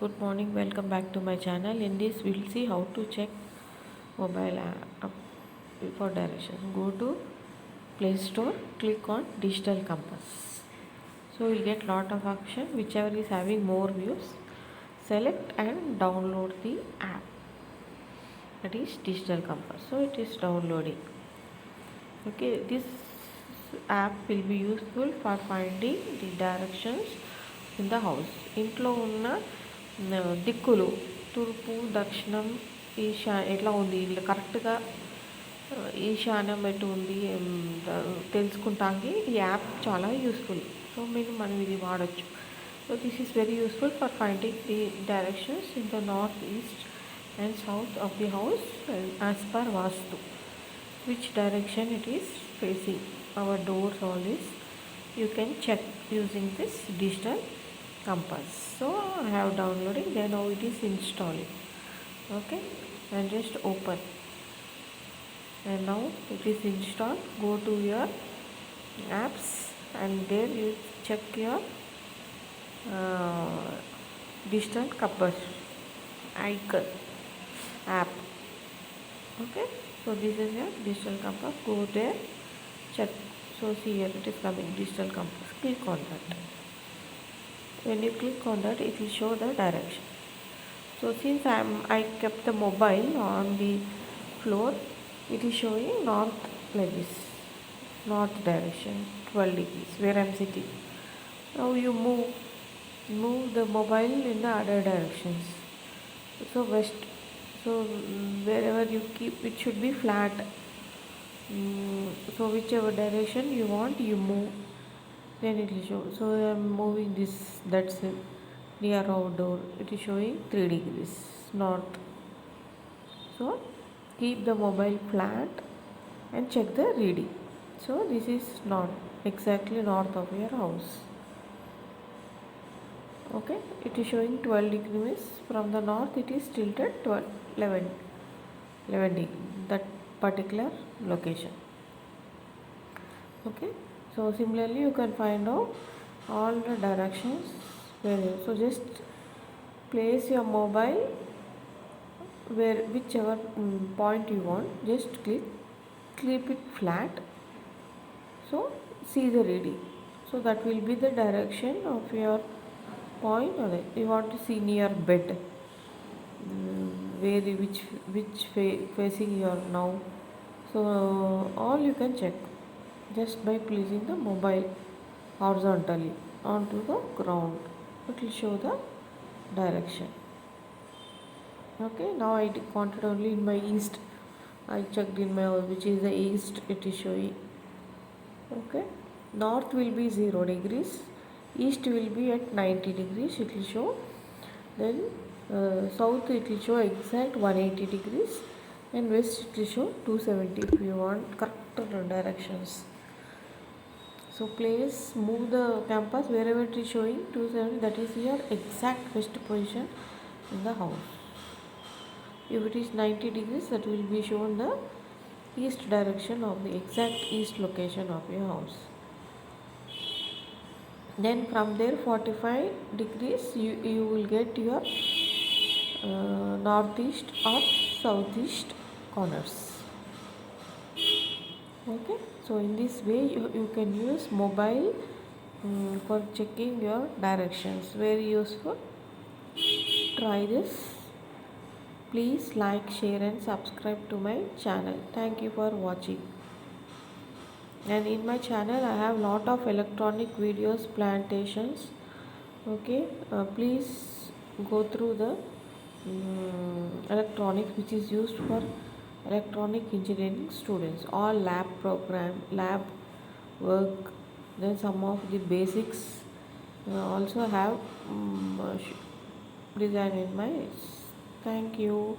Good morning, welcome back to my channel. In this we'll see how to check mobile app for direction. Go to Play Store, click on Digital Compass. So you'll get lot of option, whichever is having more views. Select and download the app. That is Digital Compass. So it is downloading. Okay, this app will be useful for finding the directions in the house. ఇంట్లో ఉన్న దిక్కులు తూర్పు దక్షిణం ఎట్లా ఉంది ఇట్లా కరెక్ట్గా ఈశాన్యం ఎటు ఉంది తెలుసుకుంటానికి ఈ యాప్ చాలా యూస్ఫుల్. సో మనం ఇది వాడచ్చు. So this is very useful for finding the directions in the north east and south of the house as per vastu, which direction it is facing, our doors, all this you can check using this digital compass. So I have downloading, then now it is installing. Okay, and just open, and now it is installed. Go to your apps and there you check your digital compass icon app. Okay, so this is your digital compass. Go there, check. So see here it is coming digital compass. Click on that. When you click on that, it will show the direction. So since I kept the mobile on the floor, it is showing north like this, north direction 12 degrees where I am sitting. Now you move the mobile in the other directions. So west, so wherever you keep it should be flat. So whichever direction you want you move, then it will show. So I am moving this, that's it, near our door. It is showing 3 degrees north. So keep the mobile flat and check the reading. So this is north, exactly north of your house. Okay, it is showing 12 degrees from the north. It is tilted 11 degree, that particular location. Okay, so similarly you can find out all the directions where. So just place your mobile where whichever point you want, just keep it flat. So see the reading. So that will be the direction of your point. Or you want to see near bed, where which facing you are now. So all you can check just by placing the mobile horizontally onto the ground. It will show the direction. Okay, now I wanted only in my east. I checked in my house, which is the east. It is showing. Okay, north will be 0 degrees, east will be at 90 degrees. It will show. Then south it will show exact 180 degrees, and west it will show 270 if you want correct directions. So place, move the compass wherever it is showing 270, that is your exact best position in the house. If it is 90 degrees, that will be shown the east direction of the exact east location of your house. Then from there 45 degrees you will get your northeast or southeast corners. Okay, so in this way you can use mobile for checking your directions. Very useful. Try this. Please like, share and subscribe to my channel. Thank you for watching. And in my channel I have lot of electronic videos, plantations. Okay, please go through the electronics which is used for electronic engineering students, all lab program, lab work, then some of the basics also have design in my. Thank you.